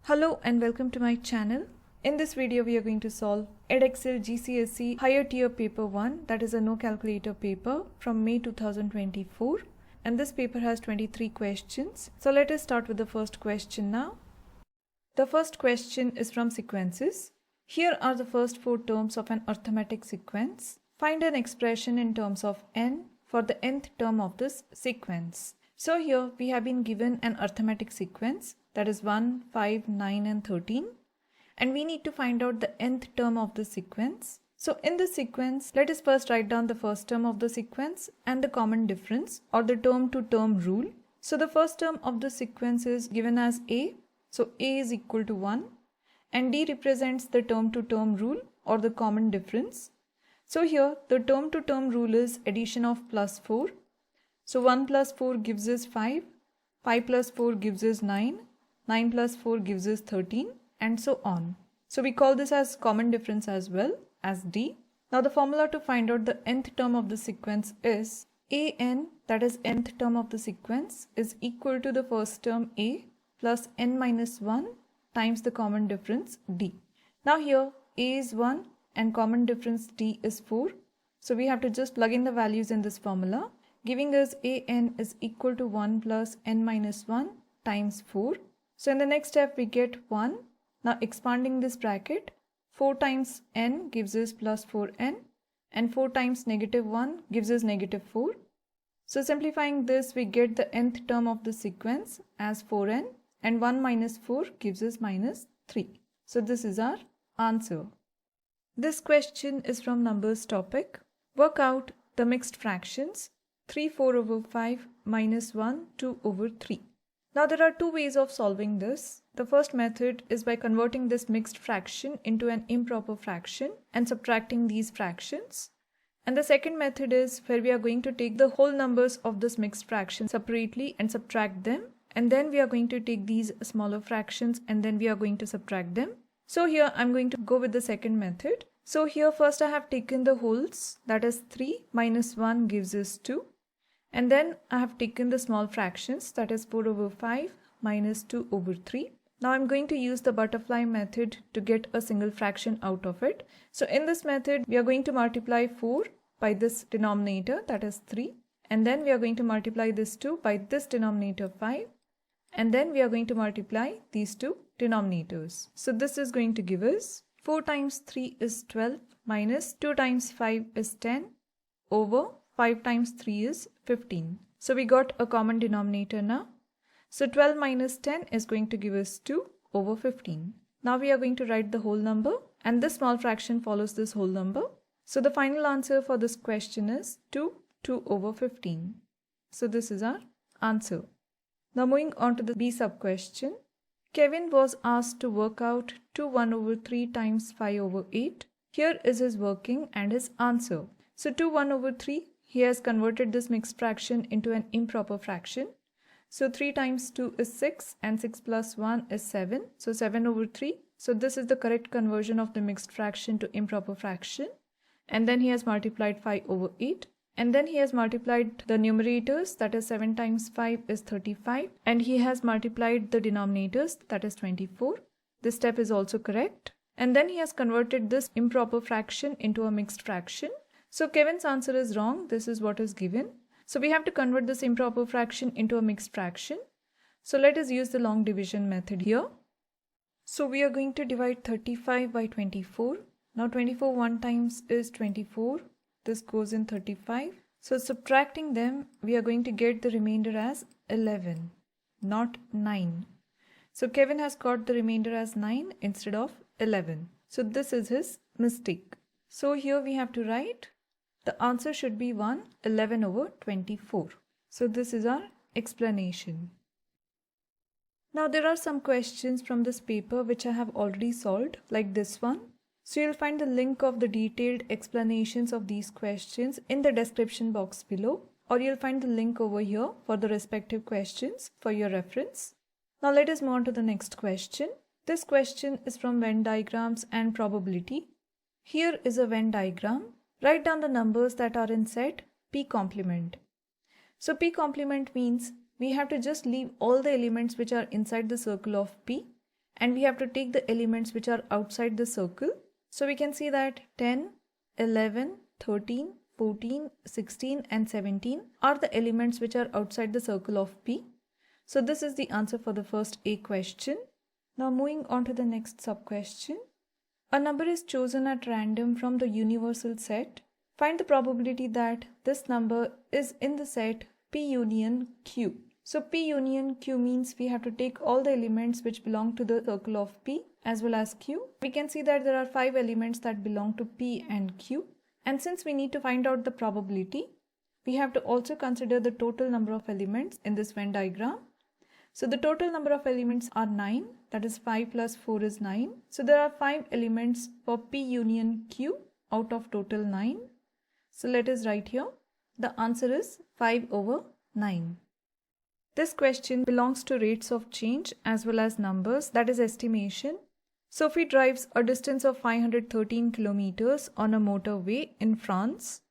Hello and welcome to my channel. In this video we are going to solve Edexcel GCSE Higher Tier Paper 1, that is a no calculator paper from May 2024, and this paper has 23 questions. So let us start with the first question now. The first question is from sequences. Here are the first 4 terms of an arithmetic sequence. Find an expression in terms of n for the nth term of this sequence. So here we have been given an arithmetic sequence, that is 1, 5, 9 and 13, and we need to find out the nth term of the sequence. So in this sequence, let us first write down the first term of the sequence and the common difference or the term to term rule. So the first term of the sequence is given as a, so a is equal to 1, and d represents the term to term rule or the common difference. So here the term to term rule is addition of plus 4. So 1 plus 4 gives us 5, 5 plus 4 gives us 9, 9 plus 4 gives us 13, and so on. So we call this as common difference as well as d. Now the formula to find out the nth term of the sequence is an, that is nth term of the sequence, is equal to the first term a plus n minus 1 times the common difference d. Now here a is 1 and common difference d is 4. So we have to just plug in the values in this formula, giving us an is equal to 1 plus n minus 1 times 4. So in the next step we get 1. Now expanding this bracket, 4 times n gives us plus 4n, and 4 times negative 1 gives us negative 4. So simplifying this, we get the nth term of the sequence as 4n, and 1 minus 4 gives us minus 3. So this is our answer. This question is from numbers topic. Work out the mixed fractions 3 4 over 5 minus 1 2 over 3. Now there are two ways of solving this. The first method is by converting this mixed fraction into an improper fraction and subtracting these fractions. And the second method is where we are going to take the whole numbers of this mixed fraction separately and subtract them. And then we are going to take these smaller fractions and then we are going to subtract them. So here I'm going to go with the second method. So here first I have taken the wholes, that is 3 minus 1 gives us 2. And then I have taken the small fractions, that is 4 over 5 minus 2 over 3. Now I'm going to use the butterfly method to get a single fraction out of it. So in this method, we are going to multiply 4 by this denominator, that is 3. And then we are going to multiply this 2 by this denominator 5. And then we are going to multiply these two denominators. So this is going to give us 4 times 3 is 12 minus 2 times 5 is 10 over 5 times 3 is 15. So we got a common denominator now. So 12 minus 10 is going to give us 2 over 15. Now we are going to write the whole number, and this small fraction follows this whole number. So the final answer for this question is 2 over 15. So this is our answer. Now moving on to the B sub question. Kevin was asked to work out 2 1 over 3 times 5 over 8. Here is his working and his answer. So 2 1 over 3. He has converted this mixed fraction into an improper fraction. So 3 times 2 is 6 and 6 plus 1 is 7. So 7 over 3. So this is the correct conversion of the mixed fraction to improper fraction. And then he has multiplied 5 over 8. And then he has multiplied the numerators, that is 7 times 5 is 35. And he has multiplied the denominators, that is 24. This step is also correct. And then he has converted this improper fraction into a mixed fraction. So Kevin's answer is wrong. This is what is given. So we have to convert this improper fraction into a mixed fraction. So let us use the long division method here. So we are going to divide 35 by 24. Now 24 one times is 24. This goes in 35. So subtracting them, we are going to get the remainder as 11, not 9. So Kevin has got the remainder as 9 instead of 11. So this is his mistake. So here we have to write the answer should be 11 over 24. So this is our explanation. Now there are some questions from this paper which I have already solved, like this one. So you'll find the link of the detailed explanations of these questions in the description box below, or you'll find the link over here for the respective questions for your reference. Now let us move on to the next question. This question is from Venn diagrams and probability. Here is a Venn diagram. Write down the numbers that are in set P complement. So P complement means we have to just leave all the elements which are inside the circle of P and we have to take the elements which are outside the circle. So we can see that 10, 11, 13, 14, 16 and 17 are the elements which are outside the circle of P. So this is the answer for the first A question. Now moving on to the next sub-question. A number is chosen at random from the universal set. Find the probability that this number is in the set P union Q. So P union Q means we have to take all the elements which belong to the circle of P as well as Q. We can see that there are 5 elements that belong to P and Q. And since we need to find out the probability, we have to also consider the total number of elements in this Venn diagram. So the total number of elements are 9, that is 5 plus 4 is 9. So there are 5 elements for P union Q out of total 9. So let us write here. The answer is 5 over 9. This question belongs to rates of change as well as numbers, that is estimation. Sophie drives a distance of 513 kilometers on a motorway in France.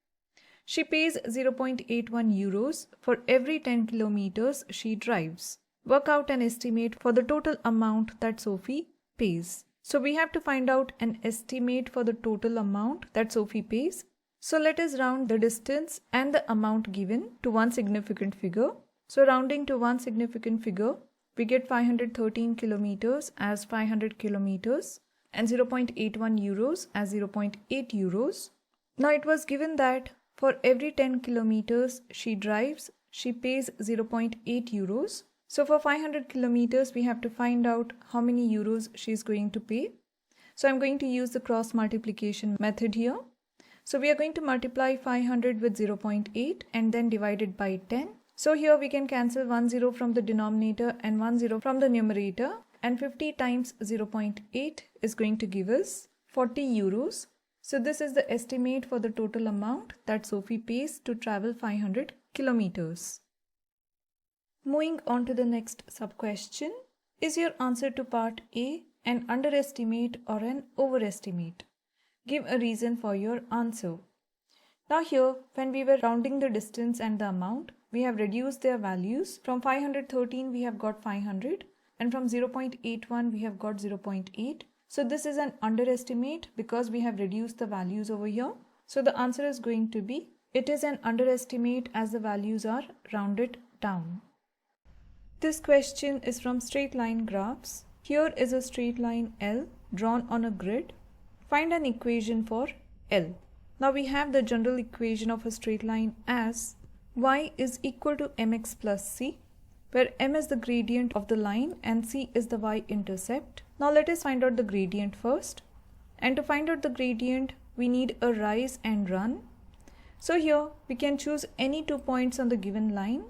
She pays 0.81 euros for every 10 kilometers she drives. Work out an estimate for the total amount that Sophie pays. So we have to find out an estimate for the total amount that Sophie pays. So let us round the distance and the amount given to one significant figure. So rounding to one significant figure, we get 513 kilometers as 500 kilometers and 0.81 euros as 0.8 euros. Now it was given that for every 10 kilometers she drives, she pays 0.8 euros. So for 500 kilometers, we have to find out how many euros she is going to pay. So I'm going to use the cross multiplication method here. So we are going to multiply 500 with 0.8 and then divide it by 10. So here we can cancel 1 0 from the denominator and 1 0 from the numerator, and 50 times 0.8 is going to give us 40 euros. So this is the estimate for the total amount that Sophie pays to travel 500 kilometers. Moving on to the next sub-question. Is your answer to part A an underestimate or an overestimate? Give a reason for your answer. Now here, when we were rounding the distance and the amount, we have reduced their values. From 513 we have got 500 and from 0.81 we have got 0.8. So this is an underestimate because we have reduced the values over here. So the answer is going to be, it is an underestimate as the values are rounded down. This question is from straight line graphs. Here is a straight line L drawn on a grid. Find an equation for L. Now we have the general equation of a straight line as y is equal to mx plus c, where m is the gradient of the line and c is the y-intercept. Now let us find out the gradient first. And to find out the gradient, we need a rise and run. So here we can choose any 2 points on the given line.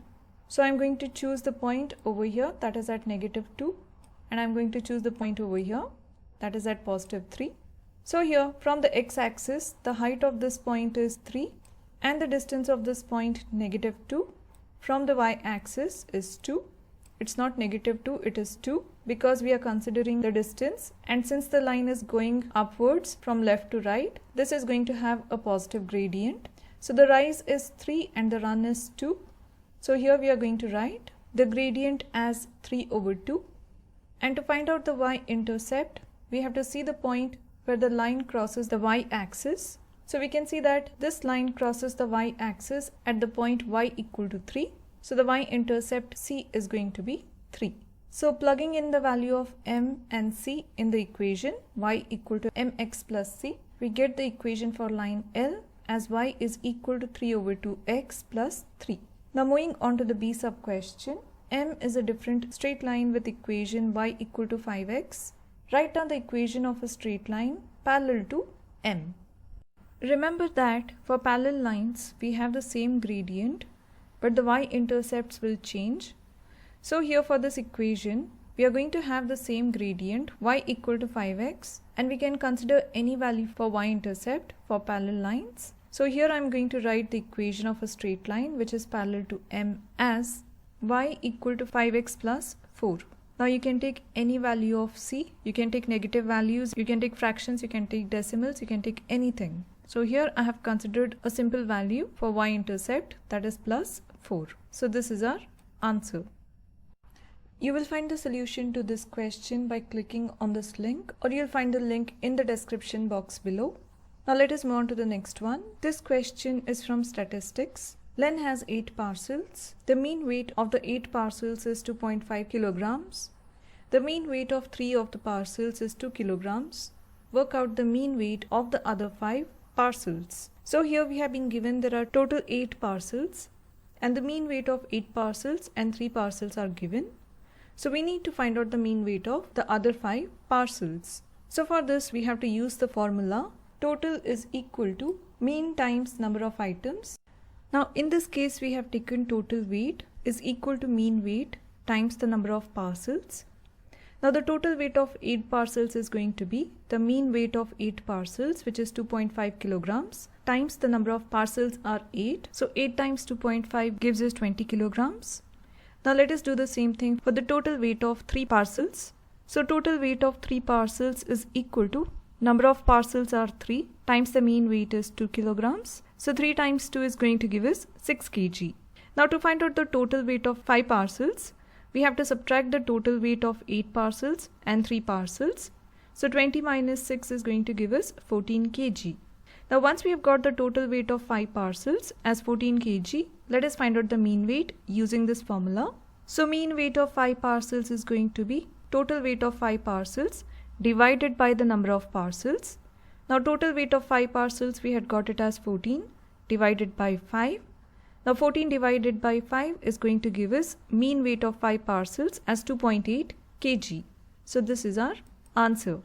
So I'm going to choose the point over here, that is at -2, and I'm going to choose the point over here, that is at +3. So here from the x-axis, the height of this point is 3 and the distance of this point -2. From the y-axis is 2. It's not -2, it is 2 because we are considering the distance, and since the line is going upwards from left to right, this is going to have a positive gradient. So the rise is 3 and the run is 2. So here we are going to write the gradient as 3 over 2. And to find out the y-intercept, we have to see the point where the line crosses the y-axis. So we can see that this line crosses the y-axis at the point y equal to 3. So the y-intercept c is going to be 3. So plugging in the value of m and c in the equation, y equal to mx plus c, we get the equation for line L as y is equal to 3 over 2x plus 3. Now moving on to the B sub question. M is a different straight line with equation y equal to 5x. Write down the equation of a straight line parallel to M. Remember that for parallel lines, we have the same gradient, but the y-intercepts will change. So here for this equation, we are going to have the same gradient, y equal to 5x, and we can consider any value for y-intercept for parallel lines. So here I am going to write the equation of a straight line which is parallel to M as y equal to 5x plus 4. Now you can take any value of c, you can take negative values, you can take fractions, you can take decimals, you can take anything. So here I have considered a simple value for y-intercept, that is plus 4. So this is our answer. You will find the solution to this question by clicking on this link, or you'll find the link in the description box below. Now let us move on to the next one. This question is from statistics. Len has 8 parcels. The mean weight of the 8 parcels is 2.5 kilograms. The mean weight of 3 of the parcels is 2 kilograms. Work out the mean weight of the other 5 parcels. So here we have been given there are total 8 parcels and the mean weight of 8 parcels and 3 parcels are given. So we need to find out the mean weight of the other 5 parcels. So for this we have to use the formula total is equal to mean times number of items. Now in this case we have taken total weight is equal to mean weight times the number of parcels. Now the total weight of 8 parcels is going to be the mean weight of 8 parcels, which is 2.5 kilograms, times the number of parcels are 8. So 8 times 2.5 gives us 20 kilograms. Now let us do the same thing for the total weight of 3 parcels. So total weight of 3 parcels is equal to number of parcels are 3 times the mean weight is 2 kilograms. So 3 times 2 is going to give us 6 kg. Now to find out the total weight of 5 parcels, we have to subtract the total weight of 8 parcels and 3 parcels. So 20 minus 6 is going to give us 14 kg. Now once we have got the total weight of 5 parcels as 14 kg, let us find out the mean weight using this formula. So mean weight of 5 parcels is going to be total weight of 5 parcels divided by the number of parcels. Now total weight of 5 parcels we had got it as 14 divided by 5. Now 14 divided by 5 is going to give us mean weight of 5 parcels as 2.8 kg. So this is our answer.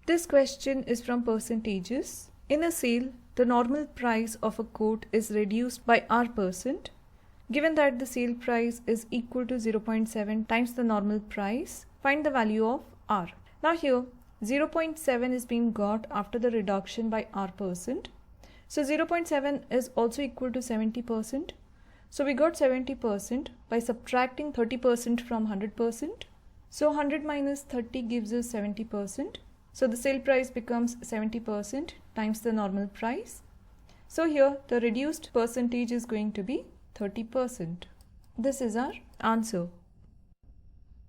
This question is from percentages. In a sale, the normal price of a coat is reduced by R%. Given that the sale price is equal to 0.7 times the normal price, find the value of R. Now here 0.7 is being got after the reduction by R%. So 0.7 is also equal to 70%. So we got 70% by subtracting 30% from 100%. So 100 minus 30 gives us 70%. So the sale price becomes 70% times the normal price. So here the reduced percentage is going to be 30%. This is our answer.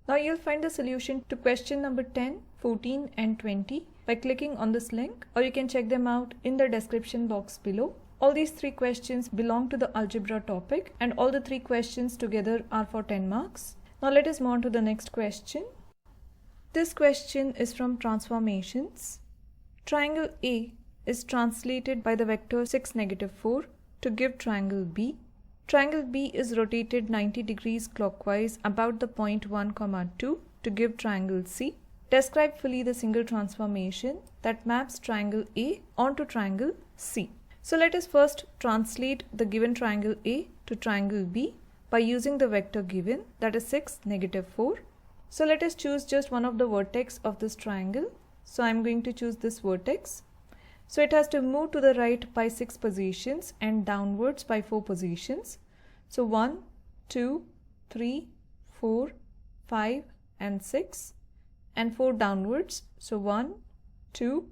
Now you'll find the solution to question number 10, 14 and 20 by clicking on this link, or you can check them out in the description box below. All these 3 questions belong to the algebra topic and all the 3 questions together are for 10 marks. Now let us move on to the next question. This question is from transformations. Triangle A is translated by the vector 6, negative 4 to give triangle B. Triangle B is rotated 90 degrees clockwise about the point 1, 2 to give triangle C. Describe fully the single transformation that maps triangle A onto triangle C. So let us first translate the given triangle A to triangle B by using the vector given, that is 6, negative 4. So let us choose just one of the vertex of this triangle. So I am going to choose this vertex. So it has to move to the right by 6 positions and downwards by 4 positions. So 1, 2, 3, 4, 5 and 6 and 4 downwards. So 1, 2,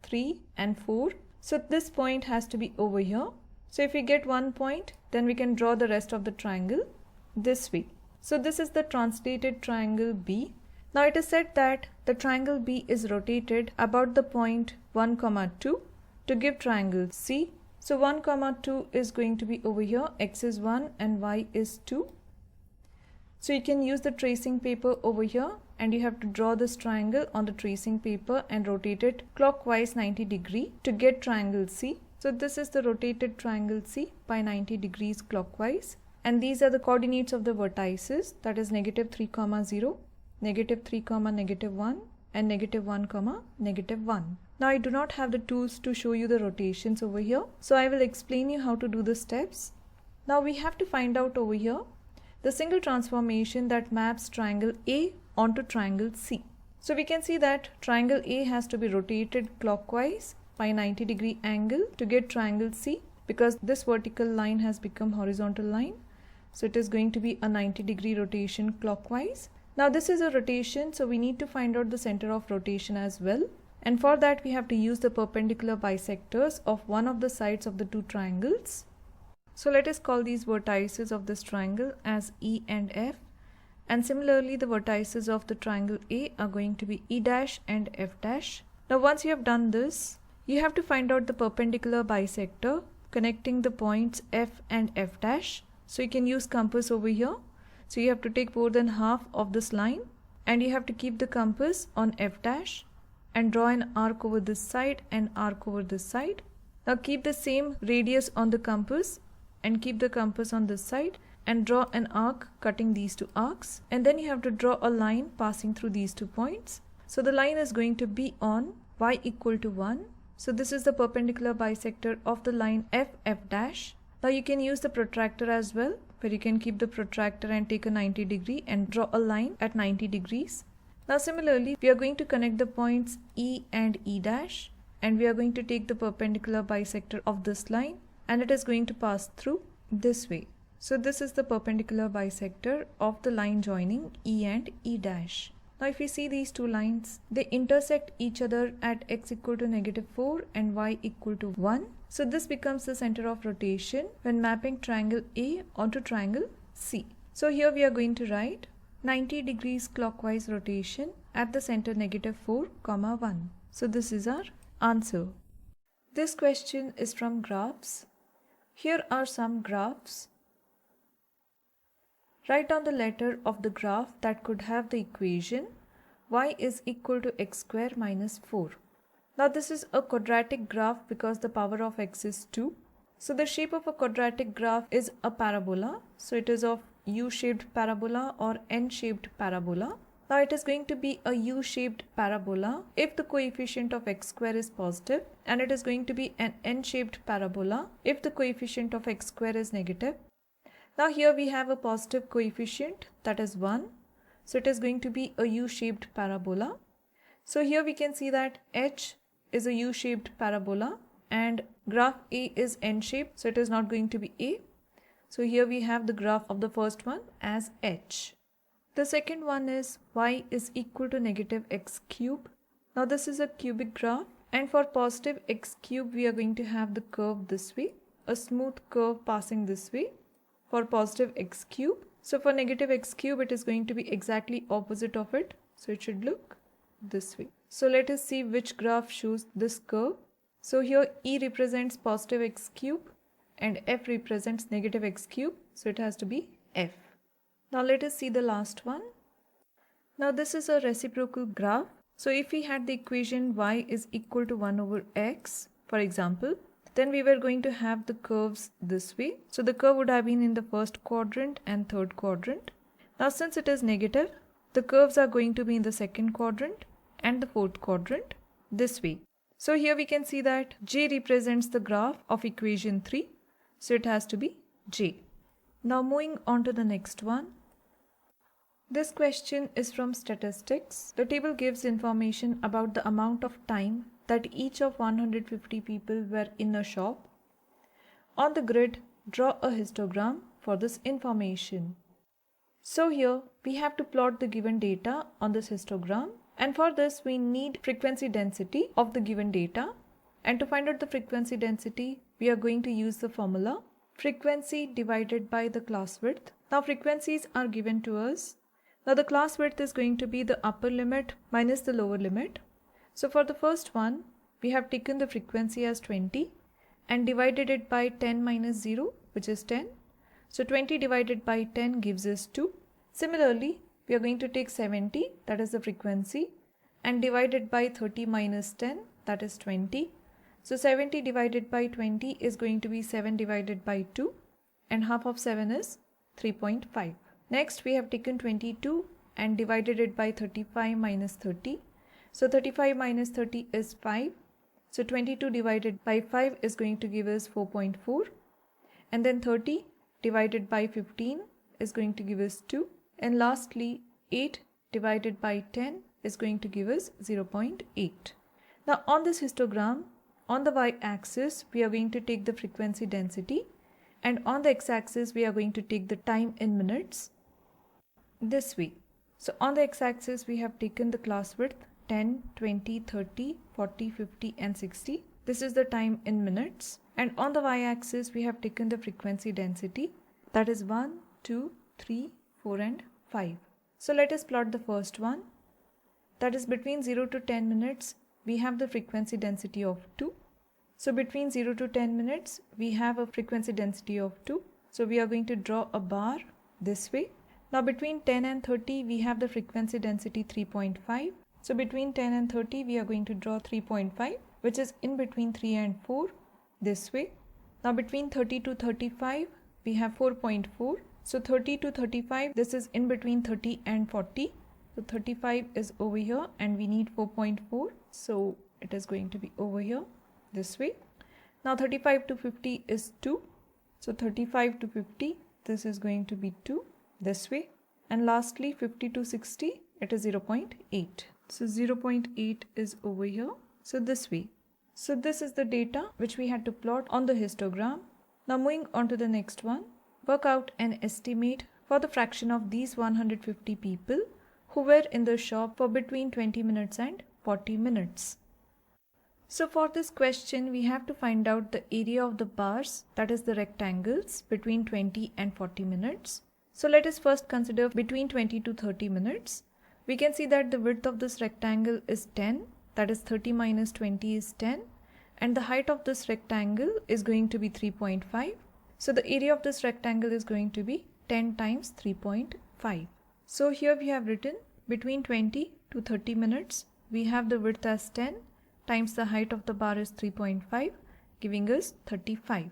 3 and 4. So this point has to be over here. So if we get one point, then we can draw the rest of the triangle this way. So this is the translated triangle B. Now it is said that the triangle B is rotated about the point 1, 2 to give triangle C. So 1, 2 is going to be over here, x is 1 and y is 2. So you can use the tracing paper over here and you have to draw this triangle on the tracing paper and rotate it clockwise 90 degree to get triangle C. So this is the rotated triangle C by 90 degrees clockwise. And these are the coordinates of the vertices, that is negative 3, 0, negative 3, negative 1 and negative 1, negative 1. Now I do not have the tools to show you the rotations over here. So I will explain you how to do the steps. Now we have to find out over here the single transformation that maps triangle A onto triangle C. So we can see that triangle A has to be rotated clockwise by 90 degree angle to get triangle C, because this vertical line has become horizontal line. So it is going to be a 90 degree rotation clockwise. Now this is a rotation, so we need to find out the center of rotation as well. And for that we have to use the perpendicular bisectors of one of the sides of the two triangles. So let us call these vertices of this triangle as E and F. And similarly, the vertices of the triangle A are going to be E dash and F dash. Now once you have done this, you have to find out the perpendicular bisector connecting the points F and F dash. So you can use compass over here. So you have to take more than half of this line and you have to keep the compass on F dash and draw an arc over this side and arc over this side. Now keep the same radius on the compass and keep the compass on this side and draw an arc cutting these two arcs, and then you have to draw a line passing through these 2 points. So the line is going to be on y equal to 1. So this is the perpendicular bisector of the line F dash. Now you can use the protractor as well, where you can keep the protractor and take a 90 degree and draw a line at 90 degrees. Now similarly, we are going to connect the points E and E dash, and we are going to take the perpendicular bisector of this line and it is going to pass through this way. So this is the perpendicular bisector of the line joining E and E dash. Now if we see these 2 lines, they intersect each other at x equal to -4 and y equal to 1. So this becomes the center of rotation when mapping triangle A onto triangle C. So here we are going to write 90 degrees clockwise rotation at the center -4, 1. So this is our answer. This question is from graphs. Here are some graphs. Write down the letter of the graph that could have the equation y is equal to x square minus 4. Now this is a quadratic graph because the power of x is 2. So the shape of a quadratic graph is a parabola. So it is of U-shaped parabola or N-shaped parabola. Now it is going to be a U-shaped parabola if the coefficient of x square is positive, and it is going to be an N-shaped parabola if the coefficient of x square is negative. Now here we have a positive coefficient, that is 1. So it is going to be a U-shaped parabola. So here we can see that H is a U-shaped parabola and graph A is N-shaped, so it is not going to be A. So here we have the graph of the first one as H. The second one is y is equal to -x cube. Now this is a cubic graph, and for positive x cube we are going to have the curve this way, a smooth curve passing this way for positive x cube. So for negative x cube it is going to be exactly opposite of it, so it should look this way. So let us see which graph shows this curve. So here E represents positive x cube and F represents negative x cube, so it has to be F. Now let us see the last one. Now this is a reciprocal graph. So if we had the equation y is equal to 1 over x, for example, then we were going to have the curves this way. So the curve would have been in the first quadrant and third quadrant. Now since it is negative, the curves are going to be in the second quadrant and the fourth quadrant this way. So here we can see that J represents the graph of equation 3. So it has to be J. Now moving on to the next one. This question is from statistics. The table gives information about the amount of time that each of 150 people were in a shop. On the grid, draw a histogram for this information. So here we have to plot the given data on this histogram, and for this we need frequency density of the given data, and to find out the frequency density we are going to use the formula frequency divided by the class width. Now frequencies are given to us. Now the class width is going to be the upper limit minus the lower limit. So for the first one, we have taken the frequency as 20 and divided it by 10 minus 0, which is 10. So 20 divided by 10 gives us 2. Similarly, we are going to take 70, that is the frequency, and divide it by 30 minus 10, that is 20. So 70 divided by 20 is going to be 7 divided by 2, and half of 7 is 3.5. Next, we have taken 22 and divided it by 35 minus 30. So 35 minus 30 is 5. So 22 divided by 5 is going to give us 4.4. And then 30 divided by 15 is going to give us 2. And lastly, 8 divided by 10 is going to give us 0.8. Now on this histogram, on the y-axis, we are going to take the frequency density, and on the x-axis, we are going to take the time in minutes this way. So on the x-axis, we have taken the class width 10, 20, 30, 40, 50 and 60. This is the time in minutes. And on the y-axis, we have taken the frequency density, that is 1, 2, 3, 4 and 5. So let us plot the first one. That is between 0 to 10 minutes, we have the frequency density of 2. So between 0 to 10 minutes, we have a frequency density of 2. So we are going to draw a bar this way. Now between 10 and 30, we have the frequency density 3.5. So between 10 and 30, we are going to draw 3.5, which is in between 3 and 4 this way. Now between 30 to 35, we have 4.4. So 30 to 35, this is in between 30 and 40. So 35 is over here and we need 4.4. So it is going to be over here this way. Now 35 to 50 is 2. So 35 to 50, this is going to be 2 this way. And lastly 50 to 60, it is 0.8. So 0.8 is over here. So this way. So this is the data which we had to plot on the histogram. Now moving on to the next one. Work out an estimate for the fraction of these 150 people who were in the shop for between 20 minutes and 40 minutes. So for this question, we have to find out the area of the bars, that is the rectangles, between 20 and 40 minutes. So let us first consider between 20 to 30 minutes. We can see that the width of this rectangle is 10, that is 30 minus 20 is 10, and the height of this rectangle is going to be 3.5. So the area of this rectangle is going to be 10 times 3.5. So here we have written between 20 to 30 minutes, we have the width as 10 times the height of the bar is 3.5, giving us 35.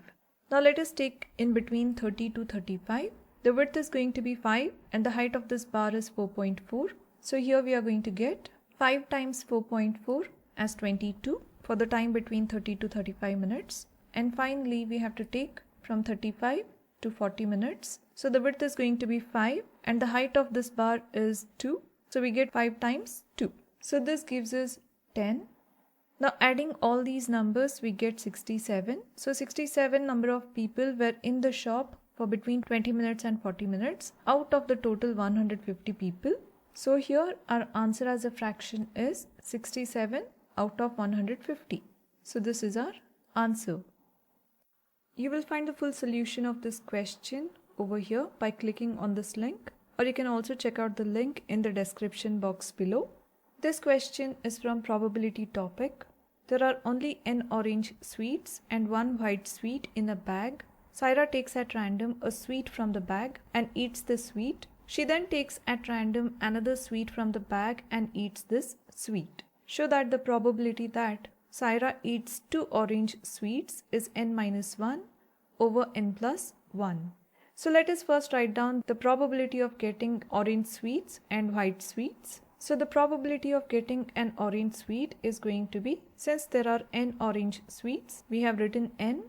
Now let us take in between 30 to 35. The width is going to be 5 and the height of this bar is 4.4. So here we are going to get 5 times 4.4 as 22 for the time between 30 to 35 minutes. And finally we have to take from 35 to 40 minutes. So the width is going to be 5 and the height of this bar is 2. So we get 5 times 2. So this gives us 10. Now adding all these numbers, we get 67. So 67 number of people were in the shop for between 20 minutes and 40 minutes out of the total 150 people. So here our answer as a fraction is 67 out of 150. So this is our answer. You will find the full solution of this question over here by clicking on this link, or you can also check out the link in the description box below. This question is from probability topic. There are only n orange sweets and 1 white sweet in a bag. Saira takes at random a sweet from the bag and eats the sweet. She then takes at random another sweet from the bag and eats this sweet. Show that the probability that Saira eats 2 orange sweets is n minus 1 over n plus 1. So let us first write down the probability of getting orange sweets and white sweets. So the probability of getting an orange sweet is going to be, since there are n orange sweets, we have written n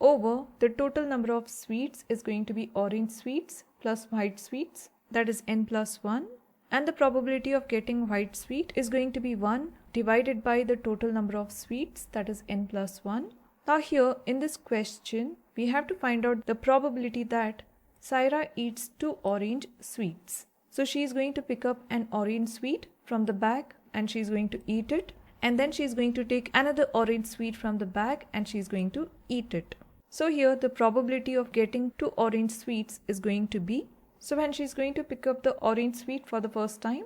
over the total number of sweets is going to be orange sweets plus white sweets, that is n plus 1. And the probability of getting white sweet is going to be 1 divided by the total number of sweets, that is n plus 1. Now here in this question, we have to find out the probability that Saira eats 2 orange sweets. So she is going to pick up an orange sweet from the bag and she is going to eat it. And then she is going to take another orange sweet from the bag and she is going to eat it. So here the probability of getting 2 orange sweets is going to be, so when she is going to pick up the orange sweet for the first time,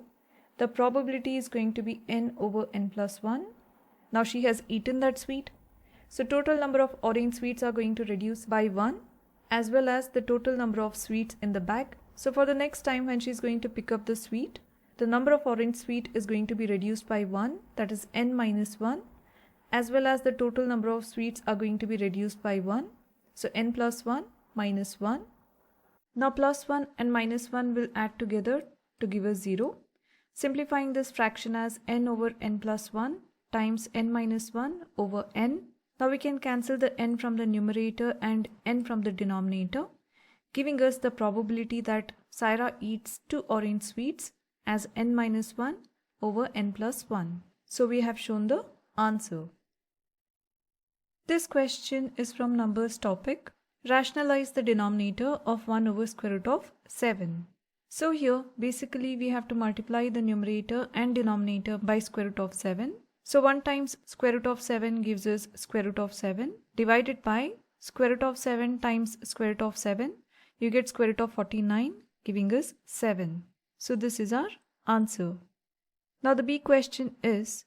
the probability is going to be n over n plus 1. Now she has eaten that sweet. So total number of orange sweets are going to reduce by 1, as well as the total number of sweets in the bag. So for the next time when she is going to pick up the sweet, the number of orange sweet is going to be reduced by 1, that is n minus 1, as well as the total number of sweets are going to be reduced by 1. So n plus 1 minus 1. Now plus 1 and minus 1 will add together to give us 0. Simplifying this fraction as n over n plus 1 times n minus 1 over n. Now we can cancel the n from the numerator and n from the denominator, giving us the probability that Saira eats 2 orange sweets as n minus 1 over n plus 1. So we have shown the answer. This question is from numbers topic. Rationalize the denominator of 1 over square root of 7. So here basically we have to multiply the numerator and denominator by square root of 7. So 1 times square root of 7 gives us square root of 7 divided by square root of 7 times square root of 7. You get square root of 49 giving us 7. So this is our answer. Now the B question is,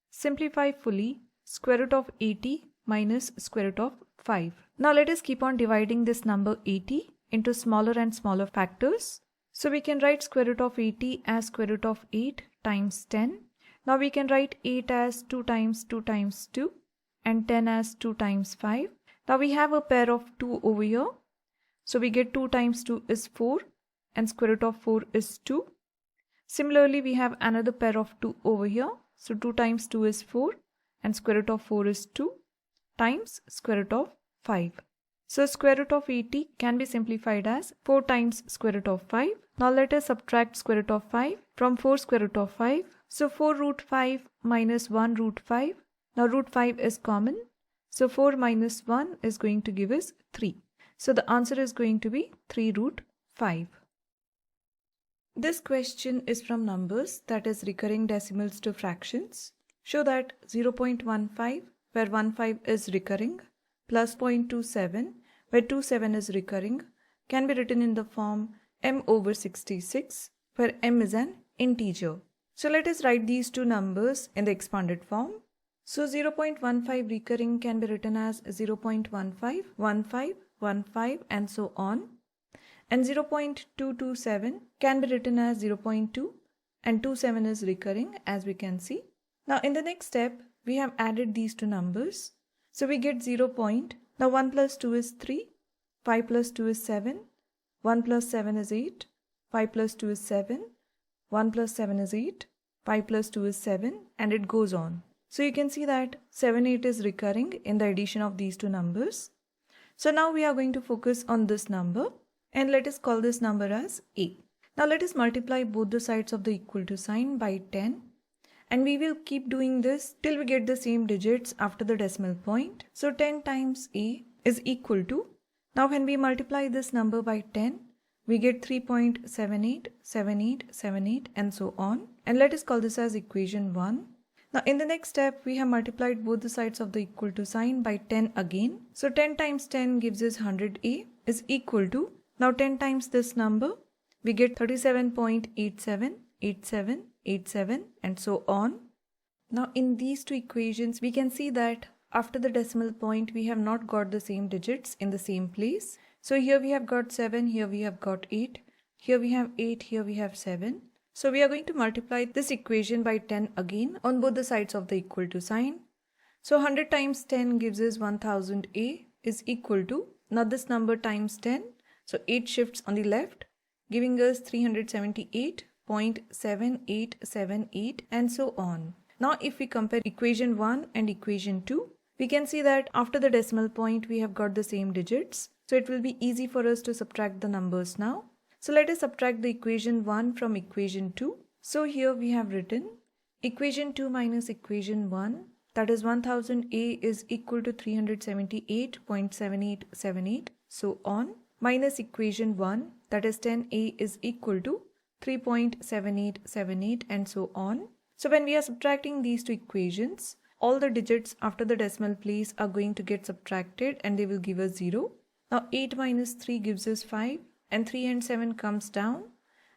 simplify fully square root of 80 minus square root of 5. Now let us keep on dividing this number 80 into smaller and smaller factors. So we can write square root of 80 as square root of 8 times 10. Now we can write 8 as 2 times 2 times 2 and 10 as 2 times 5. Now we have a pair of 2 over here. So we get 2 times 2 is 4 and square root of 4 is 2. Similarly, we have another pair of 2 over here. So 2 times 2 is 4 and square root of 4 is 2 times square root of 5. So square root of 80 can be simplified as 4 times square root of 5. Now let us subtract square root of 5 from 4 square root of 5. So 4 root 5 minus 1 root 5. Now root 5 is common. So 4 minus 1 is going to give us 3. So the answer is going to be 3 root 5. This question is from numbers, that is recurring decimals to fractions. Show that 0.15 where 15 is recurring plus 0.27 where 27 is recurring can be written in the form m over 66 where m is an integer. So let us write these two numbers in the expanded form. So 0.15 recurring can be written as 0.15, 15, 15 and so on. And 0.227 can be written as 0.2 and 27 is recurring as we can see. Now in the next step, we have added these two numbers. So we get 0. Now 1 plus 2 is 3, 5 plus 2 is 7, 1 plus 7 is 8, 5 plus 2 is 7, 1 plus 7 is 8, 5 plus 2 is 7 and it goes on. So you can see that 7, 8 is recurring in the addition of these two numbers. So now we are going to focus on this number. And let us call this number as A. Now let us multiply both the sides of the equal to sign by 10. And we will keep doing this till we get the same digits after the decimal point. So 10 times A is equal to, now when we multiply this number by 10, we get 3.78, 78, 78 and so on. And let us call this as equation 1. Now in the next step, we have multiplied both the sides of the equal to sign by 10 again. So 10 times 10 gives us 100A is equal to, now 10 times this number, we get 37.87, 87, 87 and so on. Now in these two equations, we can see that after the decimal point, we have not got the same digits in the same place. So here we have got 7, here we have got 8, here we have 8, here we have 7. So we are going to multiply this equation by 10 again on both the sides of the equal to sign. So 100 times 10 gives us 1000A is equal to, now this number times 10. So 8 shifts on the left, giving us 378.7878 and so on. Now if we compare equation 1 and equation 2, we can see that after the decimal point we have got the same digits. So it will be easy for us to subtract the numbers now. So let us subtract the equation 1 from equation 2. So here we have written equation 2 minus equation 1, that is 1000A is equal to 378.7878 so on, minus equation 1, that is 10A is equal to 3.7878 and so on. So when we are subtracting these two equations, all the digits after the decimal place are going to get subtracted and they will give us 0. Now 8 minus 3 gives us 5 and 3 and 7 comes down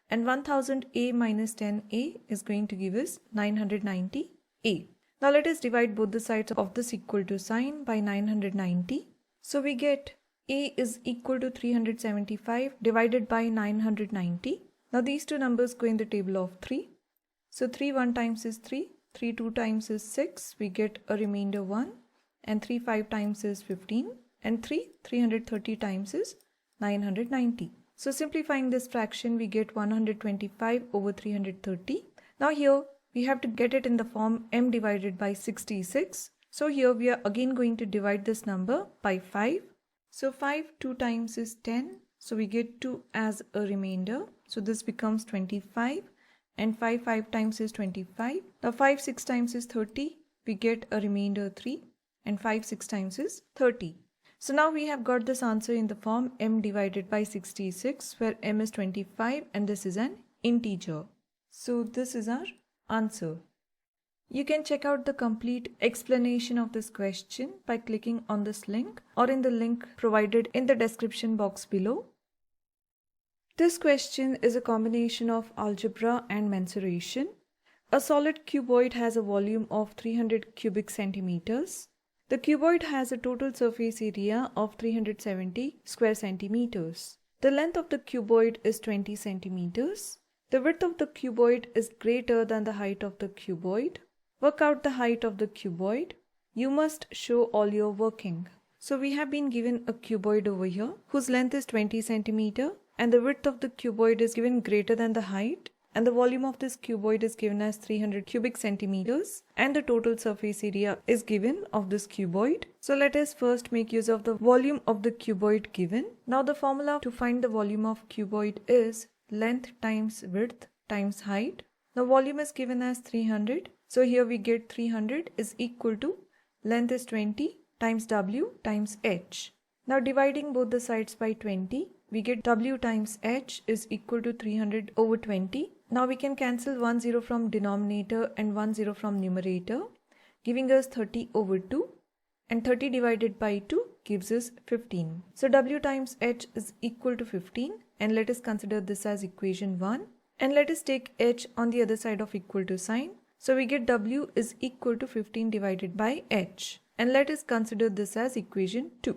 and 1000A minus 10A is going to give us 990A. Now let us divide both the sides of this equal to sign by 990. So we get A is equal to 375 divided by 990. Now these two numbers go in the table of 3. So 3 1 times is 3, 3 2 times is 6, we get a remainder 1 and 3 5 times is 15 and 330 times is 990. So simplifying this fraction we get 125 over 330. Now here we have to get it in the form m divided by 66. So here we are again going to divide this number by 5. So 5 2 times is 10. So we get 2 as a remainder. So this becomes 25 and 5 5 times is 25. Now 5 6 times is 30. We get a remainder 3 and 5 6 times is 30. So now we have got this answer in the form m divided by 66 where m is 25 and this is an integer. So this is our answer. You can check out the complete explanation of this question by clicking on this link or in the link provided in the description box below. This question is a combination of algebra and mensuration. A solid cuboid has a volume of 300 cubic centimeters. The cuboid has a total surface area of 370 square centimeters. The length of the cuboid is 20 centimeters. The width of the cuboid is greater than the height of the cuboid. Work out the height of the cuboid. You must show all your working. So we have been given a cuboid over here whose length is 20 centimeter and the width of the cuboid is given greater than the height, and the volume of this cuboid is given as 300 cubic centimeters, and the total surface area is given of this cuboid. So let us first make use of the volume of the cuboid given. Now the formula to find the volume of cuboid is length times width times height. The volume is given as 300. So here we get 300 is equal to length is 20 times W times H. Now dividing both the sides by 20, we get W times H is equal to 300 over 20. Now we can cancel 1 0 from denominator and 1 0 from numerator, giving us 30 over 2, and 30 divided by 2 gives us 15. So W times H is equal to 15, and let us consider this as equation 1, and let us take H on the other side of equal to sign. So we get W is equal to 15 divided by H, and let us consider this as equation 2.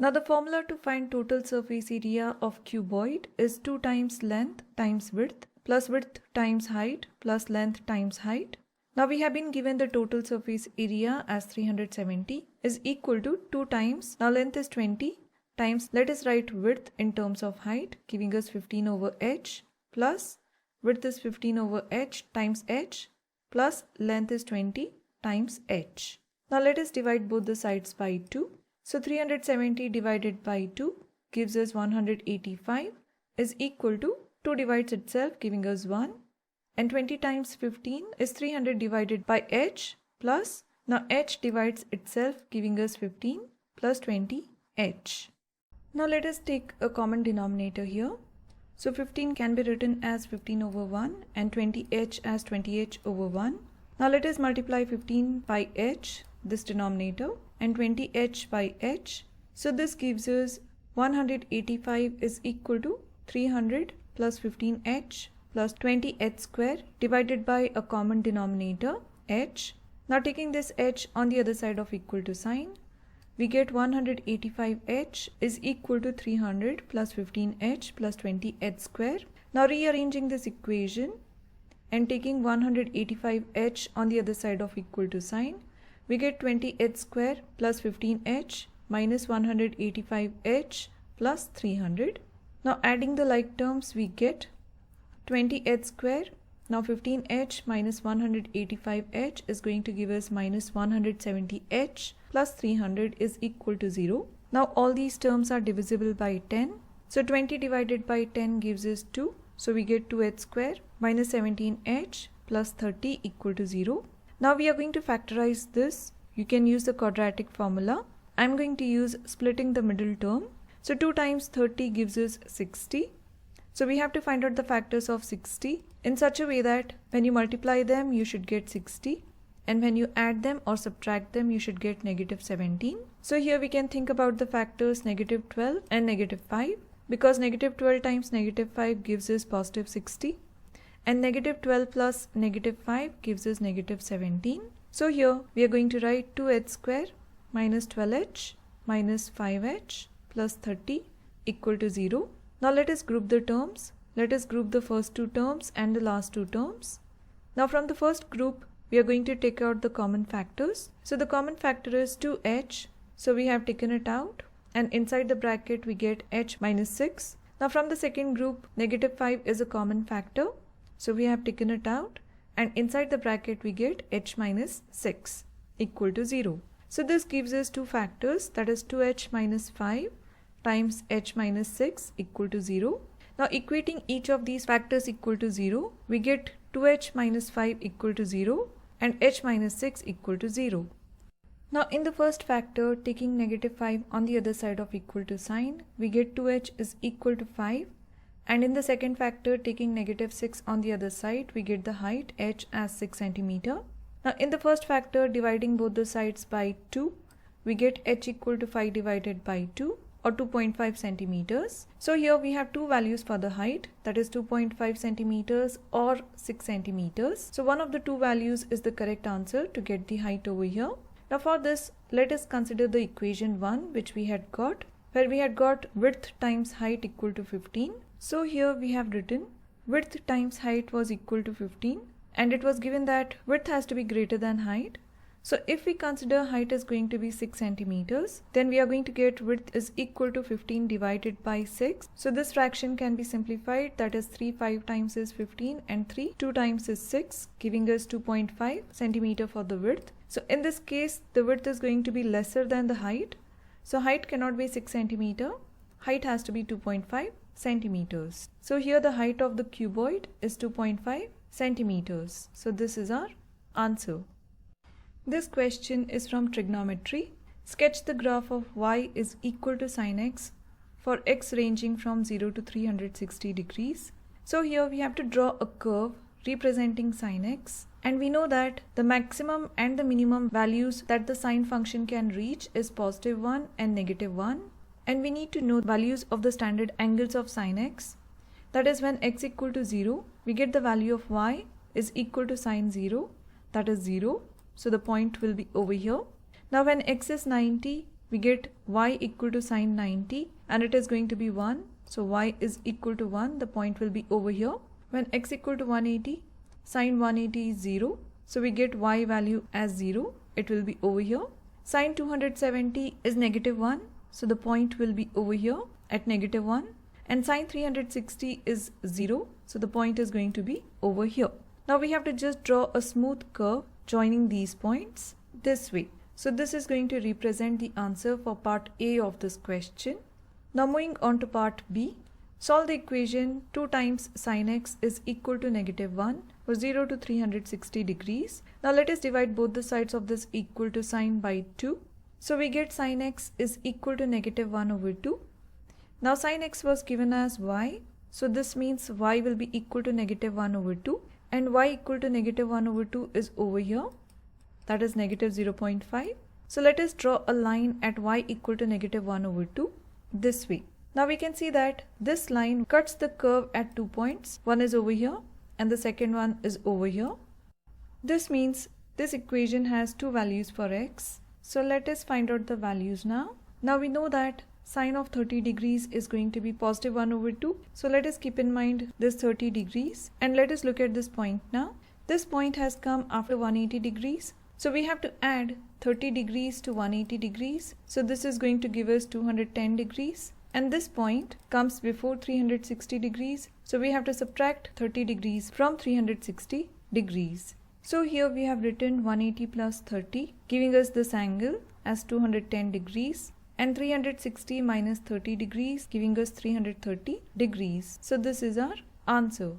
Now the formula to find total surface area of cuboid is 2 times length times width plus width times height plus length times height. Now we have been given the total surface area as 370 is equal to 2 times, now length is 20 times, let us write width in terms of height, giving us 15 over H, plus width is 15 over H times H, plus length is 20 times H. Now let us divide both the sides by 2. So 370 divided by 2 gives us 185 is equal to 2 divides itself, giving us 1, and 20 times 15 is 300 divided by H, plus now H divides itself, giving us 15 plus 20 H. Now let us take a common denominator here. So 15 can be written as 15 over 1 and 20H as 20H over 1. Now let us multiply 15 by H, this denominator, and 20H by H. So this gives us 185 is equal to 300 plus 15H plus 20H square divided by a common denominator H. Now taking this H on the other side of equal to sign, we get 185H is equal to 300 plus 15H plus 20H square. Now rearranging this equation and taking 185H on the other side of equal to sign, we get 20H square plus 15H minus 185H plus 300. Now adding the like terms, we get 20H square. Now 15H minus 185H is going to give us minus 170H plus 300 is equal to 0. Now all these terms are divisible by 10. So 20 divided by 10 gives us 2. So we get 2H square minus 17H plus 30 equal to 0. Now we are going to factorize this. You can use the quadratic formula. I'm going to use splitting the middle term. So 2 times 30 gives us 60. So we have to find out the factors of 60 in such a way that when you multiply them, you should get 60. And when you add them or subtract them, you should get negative 17. So here we can think about the factors negative 12 and negative 5. Because negative 12 times negative 5 gives us positive 60. And negative 12 plus negative 5 gives us negative 17. So here we are going to write 2H square minus 12H minus 5H plus 30 equal to 0. Now let us group the terms. Let us group the first two terms and the last two terms. Now from the first group, we are going to take out the common factors. So the common factor is 2H. So we have taken it out. And inside the bracket, we get H minus 6. Now from the second group, negative 5 is a common factor. So we have taken it out, and inside the bracket we get H minus 6 equal to 0. So this gives us two factors, that is 2H minus 5 times H minus 6 equal to 0. Now equating each of these factors equal to 0, we get 2H minus 5 equal to 0 and H minus 6 equal to 0. Now in the first factor, taking negative 5 on the other side of equal to sign, we get 2H is equal to 5. And in the second factor, taking negative 6 on the other side, we get the height H as 6 centimeter. Now in the first factor, dividing both the sides by 2, we get H equal to 5 divided by 2. or 2.5 centimeters. So here we have two values for the height, that is 2.5 centimeters or 6 centimeters. So one of the two values is the correct answer to get the height over here. Now for this, let us consider the equation 1 which we had got, where we had got width times height equal to 15. So here we have written width times height was equal to 15, and it was given that width has to be greater than height. So if we consider height is going to be 6 centimeters, then we are going to get width is equal to 15 divided by 6. So this fraction can be simplified, that is 3 5 times is 15 and 3 2 times is 6, giving us 2.5 centimeter for the width. So in this case, the width is going to be lesser than the height. So height cannot be 6 centimeter, height has to be 2.5 centimeters. So here the height of the cuboid is 2.5 centimeters. So this is our answer. This question is from Trigonometry. Sketch the graph of y is equal to sin x for x ranging from 0 to 360 degrees. So here we have to draw a curve representing sin x, and we know that the maximum and the minimum values that the sine function can reach is positive 1 and negative 1, and we need to know values of the standard angles of sin x. That is, when x equal to 0, we get the value of y is equal to sin 0, that is 0. So the point will be over here. Now when x is 90, we get y equal to sin 90, and it is going to be 1. So y is equal to 1, the point will be over here. When x equal to 180, sin 180 is 0. So we get y value as 0, it will be over here. Sin 270 is negative 1. So the point will be over here at negative 1. And sin 360 is 0. So the point is going to be over here. Now we have to just draw a smooth curve joining these points this way. So this is going to represent the answer for part A of this question. Now moving on to part B. Solve the equation 2 times sin x is equal to negative 1 for 0 to 360 degrees. Now let us divide both the sides of this equal to sign by 2. So we get sin x is equal to negative 1 over 2. Now sin x was given as y. So this means y will be equal to negative 1 over 2. And y equal to negative 1 over 2 is over here, that is negative 0.5. So let us draw a line at y equal to negative 1 over 2 this way. Now we can see that this line cuts the curve at 2 points. One is over here and the second one is over here. This means this equation has two values for x. So let us find out the values now. Now we know that sine of 30 degrees is going to be positive 1 over 2. So let us keep in mind this 30 degrees, and let us look at this point now. This point has come after 180 degrees. So we have to add 30 degrees to 180 degrees. So this is going to give us 210 degrees. And this point comes before 360 degrees. So we have to subtract 30 degrees from 360 degrees. So here we have written 180 plus 30, giving us this angle as 210 degrees. And 360 minus 30 degrees, giving us 330 degrees. So this is our answer.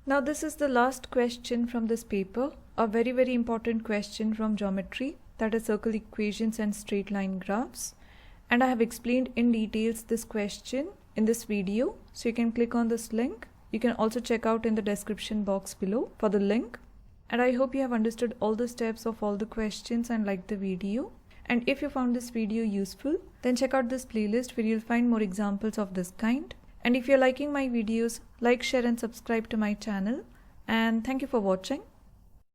Now this is the last question from this paper, a very important question from geometry, that is circle equations and straight line graphs. And I have explained in details this question in this video. So you can click on this link. You can also check out in the description box below for the link. And I hope you have understood all the steps of all the questions and liked the video. And if you found this video useful, then check out this playlist where you'll find more examples of this kind. And if you're liking my videos, like, share and subscribe to my channel. And thank you for watching.